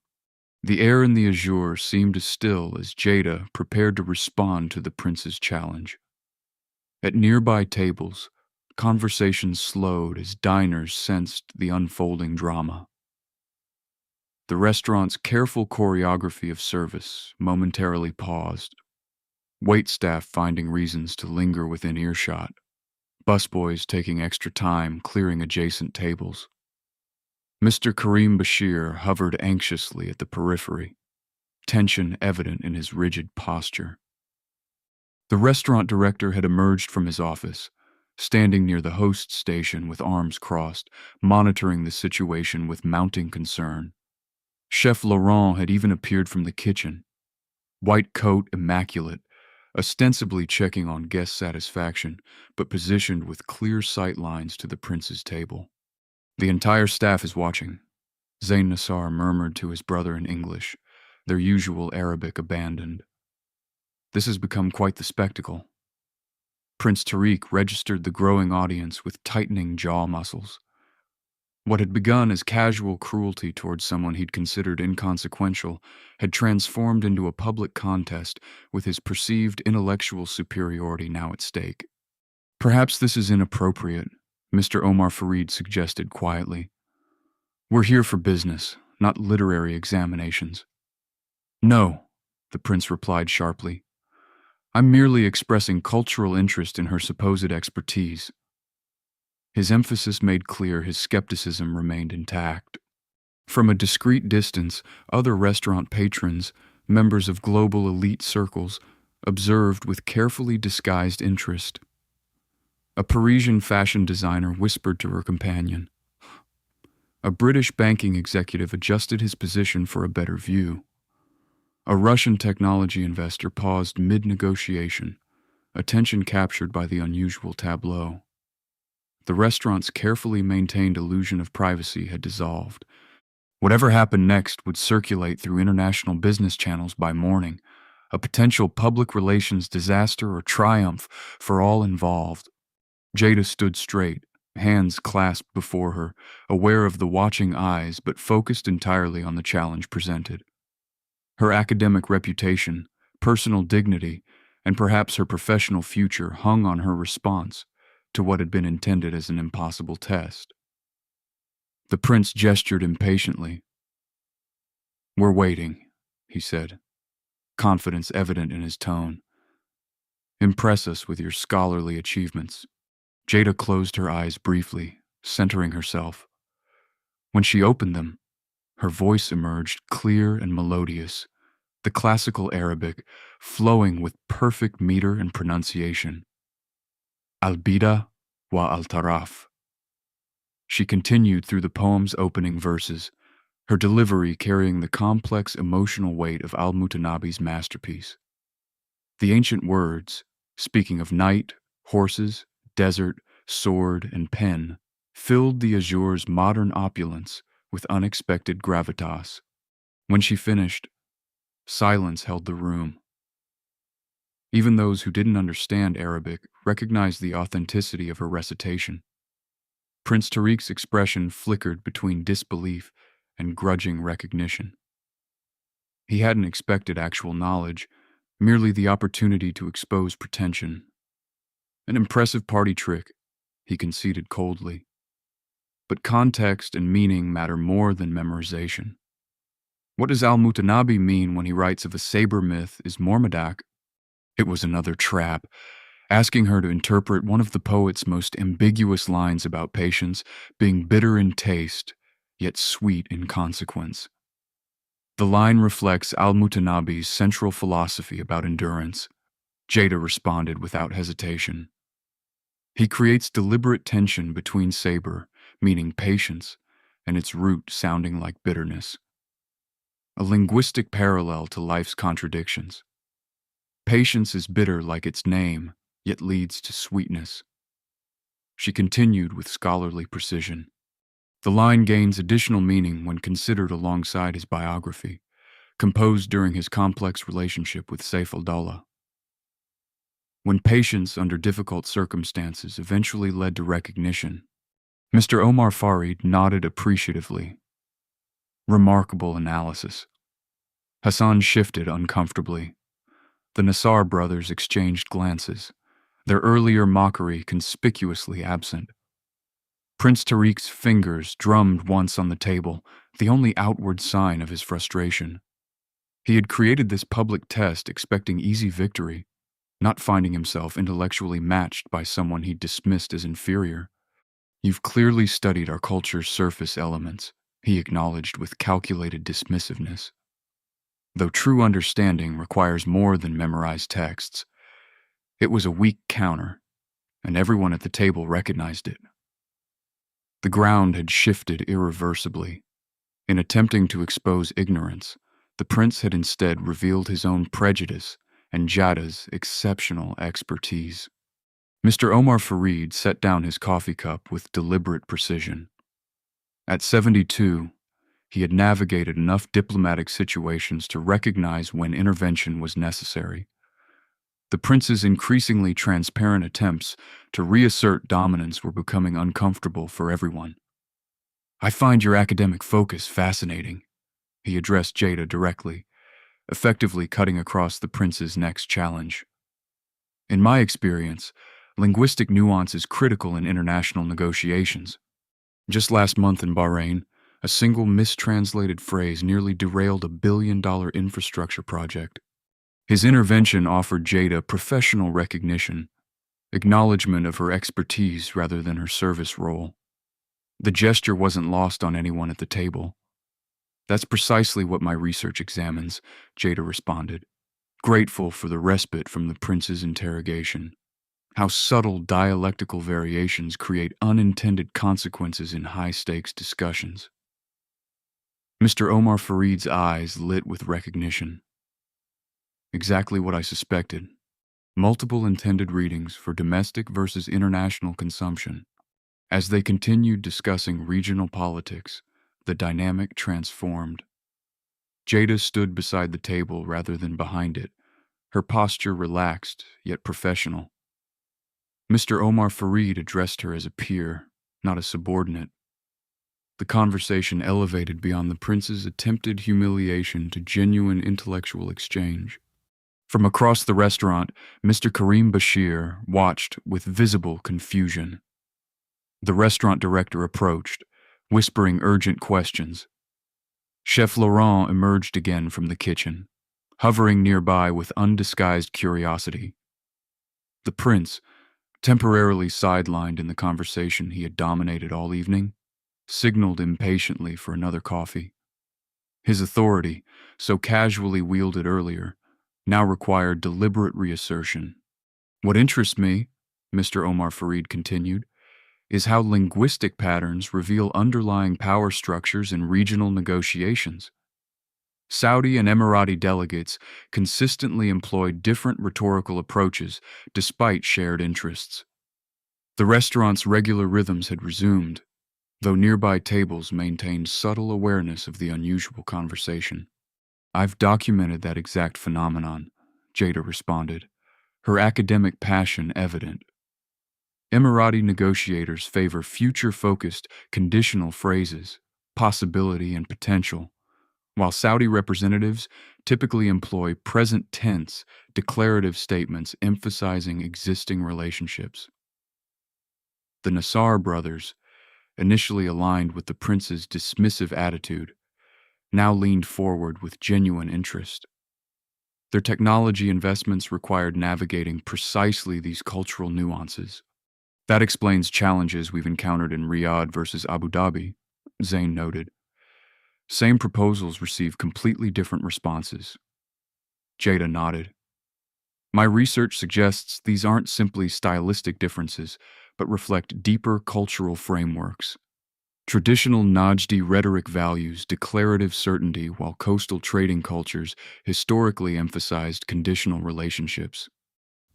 The air in the Azure seemed as still as Jada prepared to respond to the prince's challenge. At nearby tables, conversations slowed as diners sensed the unfolding drama. The restaurant's careful choreography of service momentarily paused, waitstaff finding reasons to linger within earshot, busboys taking extra time clearing adjacent tables. Mr. Karim Bashir hovered anxiously at the periphery, tension evident in his rigid posture. The restaurant director had emerged from his office, standing near the host station with arms crossed, monitoring the situation with mounting concern. Chef Laurent had even appeared from the kitchen, white coat immaculate, ostensibly checking on guest satisfaction, but positioned with clear sight lines to the prince's table. "The entire staff is watching," Zain Nassar murmured to his brother in English, their usual Arabic abandoned. This has become quite the spectacle. Prince Tariq registered the growing audience with tightening jaw muscles. What had begun as casual cruelty towards someone he'd considered inconsequential had transformed into a public contest with his perceived intellectual superiority now at stake. "Perhaps this is inappropriate," Mr. Omar Fareed suggested quietly. "We're here for business, not literary examinations." "No," the prince replied sharply. "I'm merely expressing cultural interest in her supposed expertise." His emphasis made clear his skepticism remained intact. From a discreet distance, other restaurant patrons, members of global elite circles, observed with carefully disguised interest. A Parisian fashion designer whispered to her companion. A British banking executive adjusted his position for a better view. A Russian technology investor paused mid-negotiation, attention captured by the unusual tableau. The restaurant's carefully maintained illusion of privacy had dissolved. Whatever happened next would circulate through international business channels by morning, a potential public relations disaster or triumph for all involved. Jada stood straight, hands clasped before her, aware of the watching eyes but focused entirely on the challenge presented. Her academic reputation, personal dignity, and perhaps her professional future hung on her response to what had been intended as an impossible test. The prince gestured impatiently. "We're waiting," he said, confidence evident in his tone. "Impress us with your scholarly achievements." Jada closed her eyes briefly, centering herself. When she opened them, her voice emerged clear and melodious, the classical Arabic flowing with perfect meter and pronunciation. Al-bida wa al-taraf. She continued through the poem's opening verses, her delivery carrying the complex emotional weight of al-Mutanabi's masterpiece. The ancient words, speaking of night, horses, desert, sword, and pen, filled the Azure's modern opulence with unexpected gravitas. When she finished, silence held the room. Even those who didn't understand Arabic recognized the authenticity of her recitation. Prince Tariq's expression flickered between disbelief and grudging recognition. He hadn't expected actual knowledge, merely the opportunity to expose pretension. An impressive party trick, he conceded coldly. But context and meaning matter more than memorization. What does al-Mutanabi mean when he writes of a saber myth is Mormadak? It was another trap, asking her to interpret one of the poet's most ambiguous lines about patience being bitter in taste, yet sweet in consequence. The line reflects al-Mutanabi's central philosophy about endurance. Jada responded without hesitation. He creates deliberate tension between saber, meaning patience, and its root sounding like bitterness. A linguistic parallel to life's contradictions. Patience is bitter like its name, yet leads to sweetness. She continued with scholarly precision. The line gains additional meaning when considered alongside his biography, composed during his complex relationship with Saif al-Dawla. When patience under difficult circumstances eventually led to recognition, Mr. Omar Fareed nodded appreciatively. Remarkable analysis. Hassan shifted uncomfortably. The Nassar brothers exchanged glances, their earlier mockery conspicuously absent. Prince Tariq's fingers drummed once on the table, the only outward sign of his frustration. He had created this public test expecting easy victory, not finding himself intellectually matched by someone he dismissed as inferior. "You've clearly studied our culture's surface elements," he acknowledged with calculated dismissiveness. Though true understanding requires more than memorized texts, it was a weak counter, and everyone at the table recognized it. The ground had shifted irreversibly. In attempting to expose ignorance, the prince had instead revealed his own prejudice and Jada's exceptional expertise. Mr. Omar Fareed set down his coffee cup with deliberate precision. At 72, he had navigated enough diplomatic situations to recognize when intervention was necessary. The prince's increasingly transparent attempts to reassert dominance were becoming uncomfortable for everyone. "I find your academic focus fascinating," he addressed Jada directly, effectively cutting across the prince's next challenge. "In my experience, linguistic nuance is critical in international negotiations. Just last month in Bahrain, a single mistranslated phrase nearly derailed a $1 billion infrastructure project. His intervention offered Jada professional recognition, acknowledgement of her expertise rather than her service role. The gesture wasn't lost on anyone at the table. "That's precisely what my research examines," Jada responded, grateful for the respite from the prince's interrogation. How subtle dialectical variations create unintended consequences in high-stakes discussions. Mr. Omar Fareed's eyes lit with recognition. Exactly what I suspected. Multiple intended readings for domestic versus international consumption. As they continued discussing regional politics, the dynamic transformed. Jada stood beside the table rather than behind it, her posture relaxed yet professional. Mr. Omar Fareed addressed her as a peer, not a subordinate. The conversation elevated beyond the prince's attempted humiliation to genuine intellectual exchange. From across the restaurant, Mr. Karim Bashir watched with visible confusion. The restaurant director approached, whispering urgent questions. Chef Laurent emerged again from the kitchen, hovering nearby with undisguised curiosity. The prince, temporarily sidelined in the conversation he had dominated all evening, signaled impatiently for another coffee. His authority, so casually wielded earlier, now required deliberate reassertion. "What interests me," Mr. Omar Fareed continued, "is how linguistic patterns reveal underlying power structures in regional negotiations. Saudi and Emirati delegates consistently employed different rhetorical approaches despite shared interests. The restaurant's regular rhythms had resumed, though nearby tables maintained subtle awareness of the unusual conversation. "I've documented that exact phenomenon," Jada responded, her academic passion evident. Emirati negotiators favor future-focused, conditional phrases, possibility and potential, while Saudi representatives typically employ present tense, declarative statements emphasizing existing relationships. The Nassar brothers, initially aligned with the prince's dismissive attitude, now leaned forward with genuine interest. Their technology investments required navigating precisely these cultural nuances. "That explains challenges we've encountered in Riyadh versus Abu Dhabi," Zain noted. "Same proposals receive completely different responses." Jada nodded. "My research suggests these aren't simply stylistic differences, but reflect deeper cultural frameworks. Traditional Najdi rhetoric values declarative certainty, while coastal trading cultures historically emphasized conditional relationships.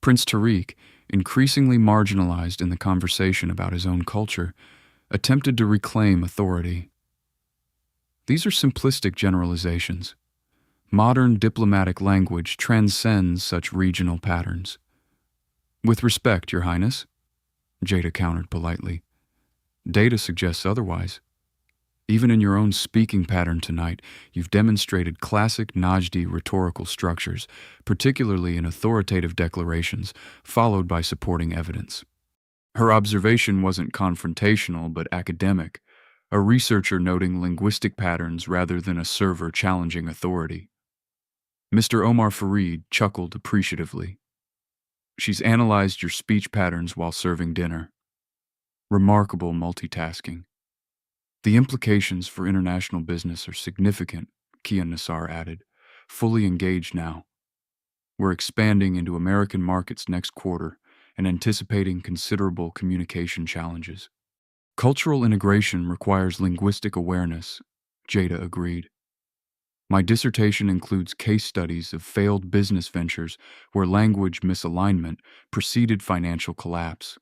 Prince Tariq, increasingly marginalized in the conversation about his own culture, attempted to reclaim authority. These are simplistic generalizations. Modern diplomatic language transcends such regional patterns." "With respect, Your Highness," Jada countered politely. "Data suggests otherwise. Even in your own speaking pattern tonight, you've demonstrated classic Najdi rhetorical structures, particularly in authoritative declarations, followed by supporting evidence." Her observation wasn't confrontational but academic, a researcher noting linguistic patterns rather than a server challenging authority. Mr. Omar Fareed chuckled appreciatively. "She's analyzed your speech patterns while serving dinner. Remarkable multitasking. The implications for international business are significant," Kian Nassar added, "fully engaged now. We're expanding into American markets next quarter and anticipating considerable communication challenges." "Cultural integration requires linguistic awareness," Jada agreed. "My dissertation includes case studies of failed business ventures where language misalignment preceded financial collapse."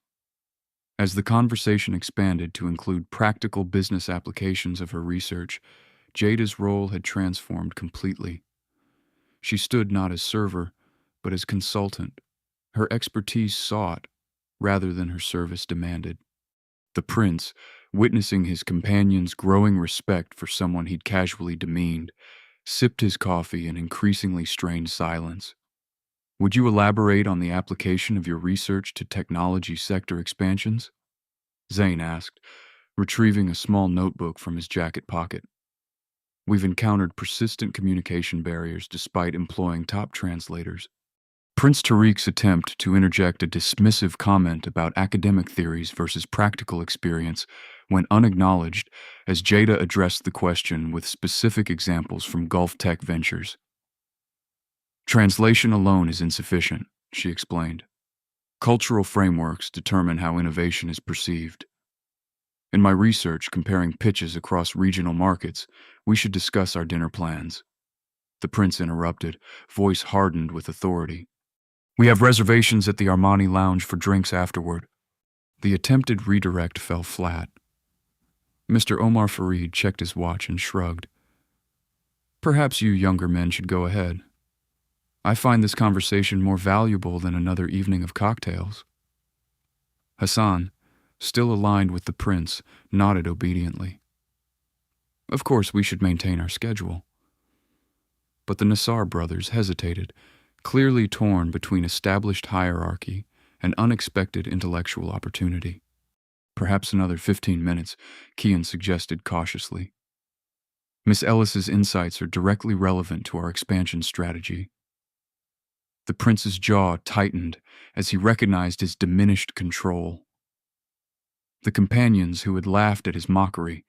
As the conversation expanded to include practical business applications of her research, Jada's role had transformed completely. She stood not as server, but as consultant, her expertise sought rather than her service demanded. The prince, witnessing his companion's growing respect for someone he'd casually demeaned, sipped his coffee in increasingly strained silence. Would you elaborate on the application of your research to technology sector expansions? Zane asked, retrieving a small notebook from his jacket pocket. We've encountered persistent communication barriers despite employing top translators. Prince Tariq's attempt to interject a dismissive comment about academic theories versus practical experience went unacknowledged as Jada addressed the question with specific examples from Gulf Tech Ventures. Translation alone is insufficient, she explained. Cultural frameworks determine how innovation is perceived. In my research comparing pitches across regional markets, we should discuss our dinner plans. The prince interrupted, voice hardened with authority. We have reservations at the Azure Lounge for drinks afterward. The attempted redirect fell flat. Mr. Omar Fareed checked his watch and shrugged. Perhaps you younger men should go ahead. I find this conversation more valuable than another evening of cocktails. Hassan, still aligned with the prince, nodded obediently. Of course, we should maintain our schedule. But the Nassar brothers hesitated, clearly torn between established hierarchy and unexpected intellectual opportunity. Perhaps another 15 minutes, Kian suggested cautiously. Miss Ellis's insights are directly relevant to our expansion strategy. The prince's jaw tightened as he recognized his diminished control. The companions who had laughed at his mockery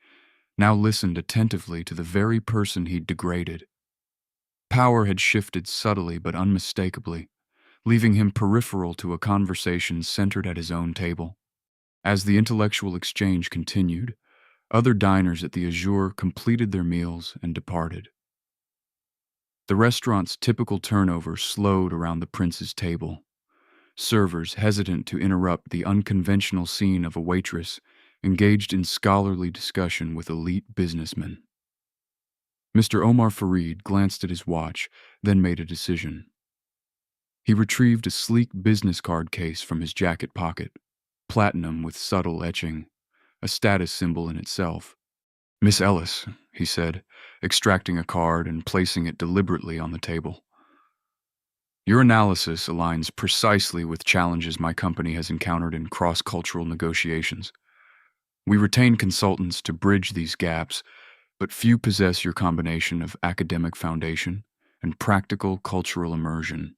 now listened attentively to the very person he'd degraded. Power had shifted subtly but unmistakably, leaving him peripheral to a conversation centered at his own table. As the intellectual exchange continued, other diners at the Azure completed their meals and departed. The restaurant's typical turnover slowed around the prince's table. Servers hesitant to interrupt the unconventional scene of a waitress engaged in scholarly discussion with elite businessmen. Mr. Omar Fareed glanced at his watch, then made a decision. He retrieved a sleek business card case from his jacket pocket, platinum with subtle etching, a status symbol in itself. Miss Ellis, he said, extracting a card and placing it deliberately on the table. Your analysis aligns precisely with challenges my company has encountered in cross-cultural negotiations. We retain consultants to bridge these gaps, but few possess your combination of academic foundation and practical cultural immersion.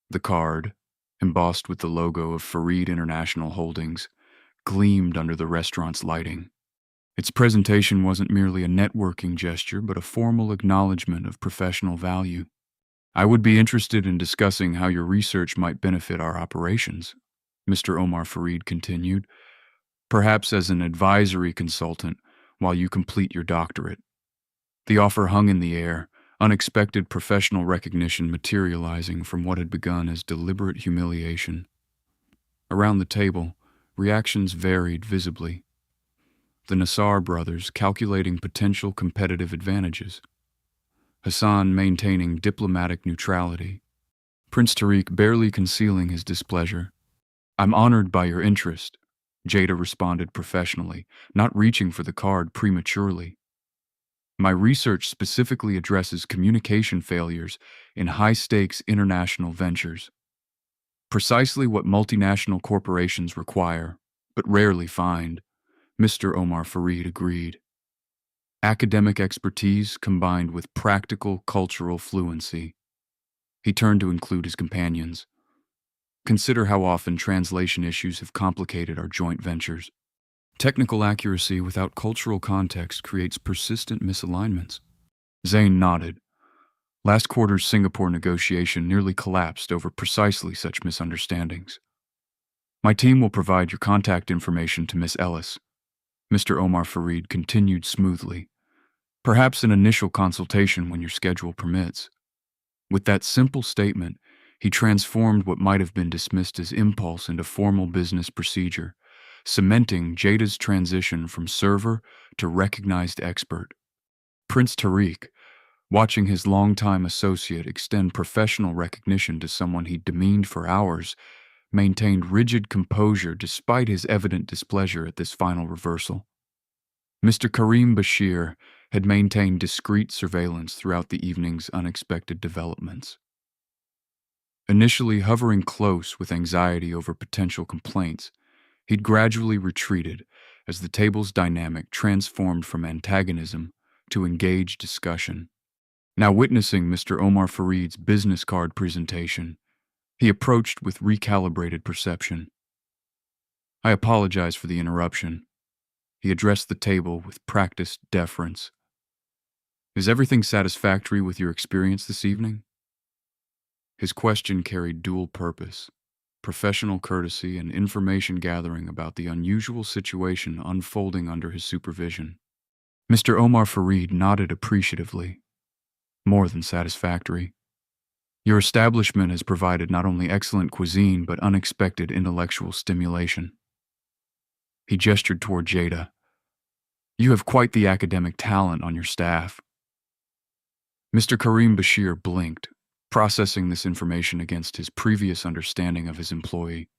The card, embossed with the logo of Fareed International Holdings, gleamed under the restaurant's lighting. Its presentation wasn't merely a networking gesture, but a formal acknowledgement of professional value. I would be interested in discussing how your research might benefit our operations, Mr. Omar Fareed continued, perhaps as an advisory consultant while you complete your doctorate. The offer hung in the air, unexpected professional recognition materializing from what had begun as deliberate humiliation. Around the table, reactions varied visibly. The Nassar brothers calculating potential competitive advantages. Hassan maintaining diplomatic neutrality. Prince Tariq barely concealing his displeasure. I'm honored by your interest, Jada responded professionally, not reaching for the card prematurely. My research specifically addresses communication failures in high-stakes international ventures. Precisely what multinational corporations require, but rarely find, Mr. Omar Fareed agreed. Academic expertise combined with practical cultural fluency. He turned to include his companions. Consider how often translation issues have complicated our joint ventures. Technical accuracy without cultural context creates persistent misalignments. Zane nodded. Last quarter's Singapore negotiation nearly collapsed over precisely such misunderstandings. My team will provide your contact information to Miss Ellis. Mr. Omar Fareed continued smoothly. Perhaps an initial consultation when your schedule permits. With that simple statement, he transformed what might have been dismissed as impulse into formal business procedure, cementing Jada's transition from server to recognized expert. Prince Tariq, watching his longtime associate extend professional recognition to someone he'd demeaned for hours, maintained rigid composure despite his evident displeasure at this final reversal. Mr. Karim Bashir had maintained discreet surveillance throughout the evening's unexpected developments. Initially hovering close with anxiety over potential complaints, he'd gradually retreated as the table's dynamic transformed from antagonism to engaged discussion. Now witnessing Mr. Omar Fareed's business card presentation, he approached with recalibrated perception. "I apologize for the interruption." He addressed the table with practiced deference. "Is everything satisfactory with your experience this evening?" His question carried dual purpose: professional courtesy and information gathering about the unusual situation unfolding under his supervision. Mr. Omar Fareed nodded appreciatively. "More than satisfactory. Your establishment has provided not only excellent cuisine but unexpected intellectual stimulation." He gestured toward Jada. "You have quite the academic talent on your staff." Mr. Karim Bashir blinked, processing this information against his previous understanding of his employee.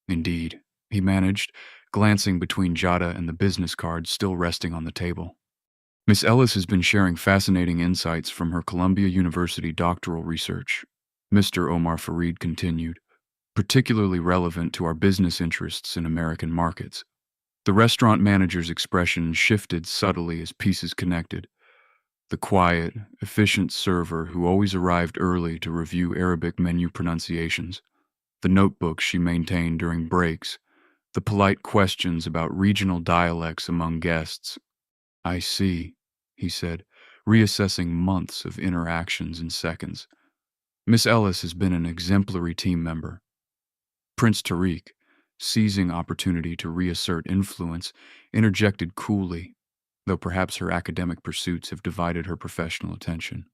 "Indeed," he managed, glancing between Jada and the business card still resting on the table. "Miss Ellis has been sharing fascinating insights from her Columbia University doctoral research," Mr. Omar Fareed continued, "particularly relevant to our business interests in American markets." The restaurant manager's expression shifted subtly as pieces connected. The quiet, efficient server who always arrived early to review Arabic menu pronunciations, the notebooks she maintained during breaks, the polite questions about regional dialects among guests. "I see," he said, reassessing months of interactions in seconds. "Miss Ellis has been an exemplary team member." Prince Tariq, seizing opportunity to reassert influence, interjected coolly, though perhaps her academic pursuits have divided her professional attention.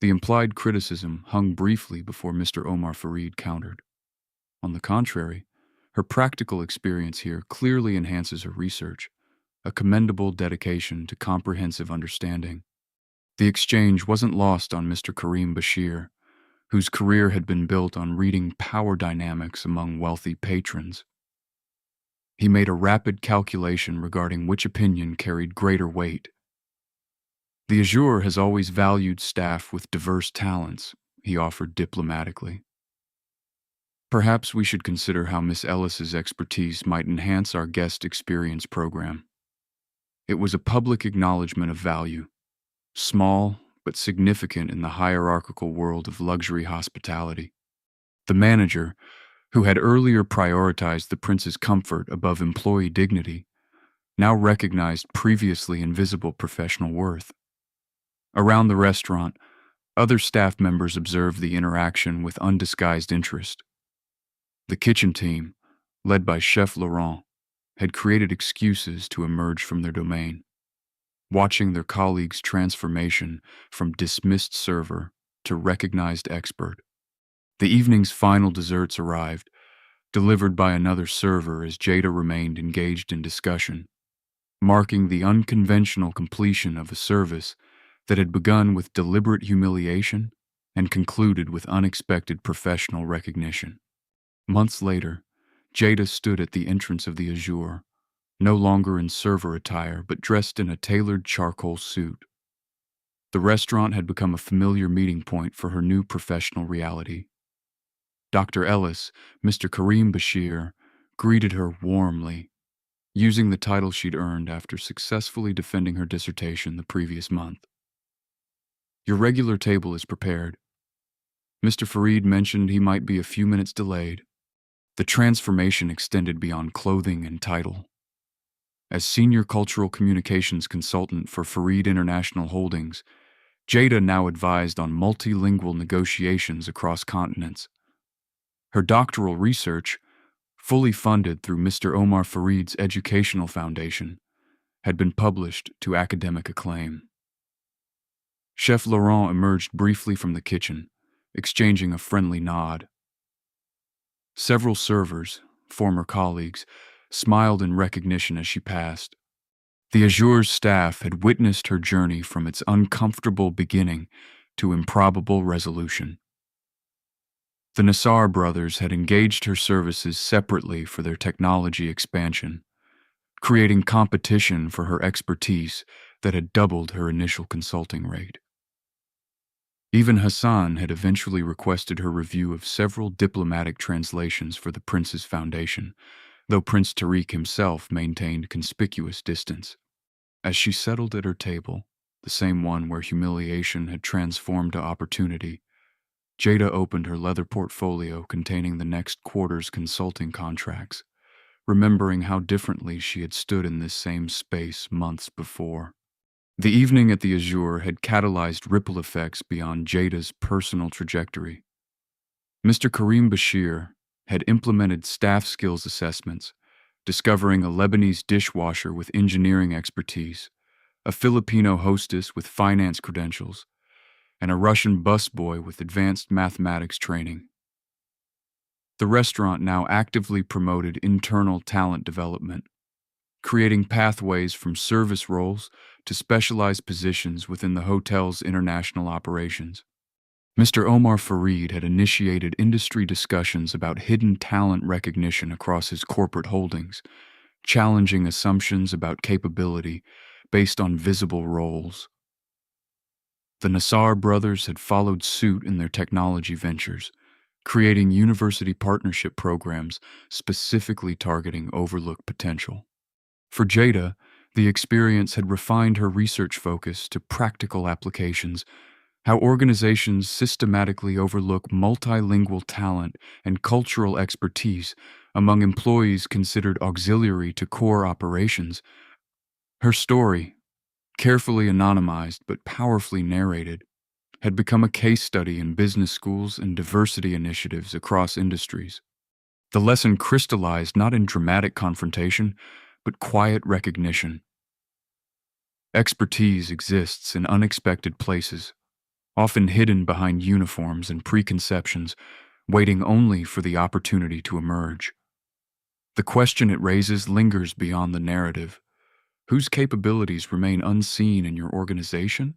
The implied criticism hung briefly before Mr. Omar Fareed countered. On the contrary, her practical experience here clearly enhances her research, a commendable dedication to comprehensive understanding. The exchange wasn't lost on Mr. Karim Bashir, whose career had been built on reading power dynamics among wealthy patrons. He made a rapid calculation regarding which opinion carried greater weight. "The Azure has always valued staff with diverse talents," he offered diplomatically. "Perhaps we should consider how Miss Ellis's expertise might enhance our guest experience program." It was a public acknowledgement of value, small but significant in the hierarchical world of luxury hospitality. The manager, who had earlier prioritized the prince's comfort above employee dignity, now recognized previously invisible professional worth. Around the restaurant, other staff members observed the interaction with undisguised interest. The kitchen team, led by Chef Laurent, had created excuses to emerge from their domain, watching their colleagues' transformation from dismissed server to recognized expert. The evening's final desserts arrived, delivered by another server as Jada remained engaged in discussion, marking the unconventional completion of a service that had begun with deliberate humiliation and concluded with unexpected professional recognition. Months later, Jada stood at the entrance of the Azure, no longer in server attire but dressed in a tailored charcoal suit. The restaurant had become a familiar meeting point for her new professional reality. Dr. Ellis, Mr. Karim Bashir, greeted her warmly, using the title she'd earned after successfully defending her dissertation the previous month. "Your regular table is prepared." Mr. Fareed mentioned he might be a few minutes delayed. The transformation extended beyond clothing and title. As Senior Cultural Communications Consultant for Fareed International Holdings, Jada now advised on multilingual negotiations across continents. Her doctoral research, fully funded through Mr. Omar Fareed's Educational Foundation, had been published to academic acclaim. Chef Laurent emerged briefly from the kitchen, exchanging a friendly nod. Several servers, former colleagues, smiled in recognition as she passed. The Azure's staff had witnessed her journey from its uncomfortable beginning to improbable resolution. The Nassar brothers had engaged her services separately for their technology expansion, creating competition for her expertise that had doubled her initial consulting rate. Even Hassan had eventually requested her review of several diplomatic translations for the prince's foundation, though Prince Tariq himself maintained conspicuous distance. As she settled at her table, the same one where humiliation had transformed to opportunity, Jada opened her leather portfolio containing the next quarter's consulting contracts, remembering how differently she had stood in this same space months before. The evening at the Azure had catalyzed ripple effects beyond Jada's personal trajectory. Mr. Karim Bashir had implemented staff skills assessments, discovering a Lebanese dishwasher with engineering expertise, a Filipino hostess with finance credentials, and a Russian busboy with advanced mathematics training. The restaurant now actively promoted internal talent development, creating pathways from service roles to specialized positions within the hotel's international operations. Mr. Omar Fareed had initiated industry discussions about hidden talent recognition across his corporate holdings, challenging assumptions about capability based on visible roles. The Nassar brothers had followed suit in their technology ventures, creating university partnership programs specifically targeting overlooked potential. For Jada, the experience had refined her research focus to practical applications, how organizations systematically overlook multilingual talent and cultural expertise among employees considered auxiliary to core operations. Her story, carefully anonymized but powerfully narrated, had become a case study in business schools and diversity initiatives across industries. The lesson crystallized not in dramatic confrontation, but quiet recognition. Expertise exists in unexpected places, often hidden behind uniforms and preconceptions, waiting only for the opportunity to emerge. The question it raises lingers beyond the narrative. Whose capabilities remain unseen in your organization?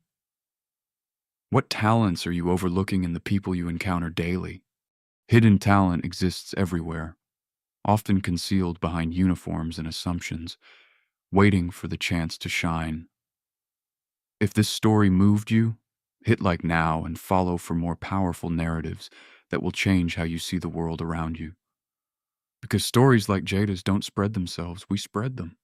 What talents are you overlooking in the people you encounter daily? Hidden talent exists everywhere, often concealed behind uniforms and assumptions, waiting for the chance to shine. If this story moved you, hit like now and follow for more powerful narratives that will change how you see the world around you. Because stories like Jada's don't spread themselves, we spread them.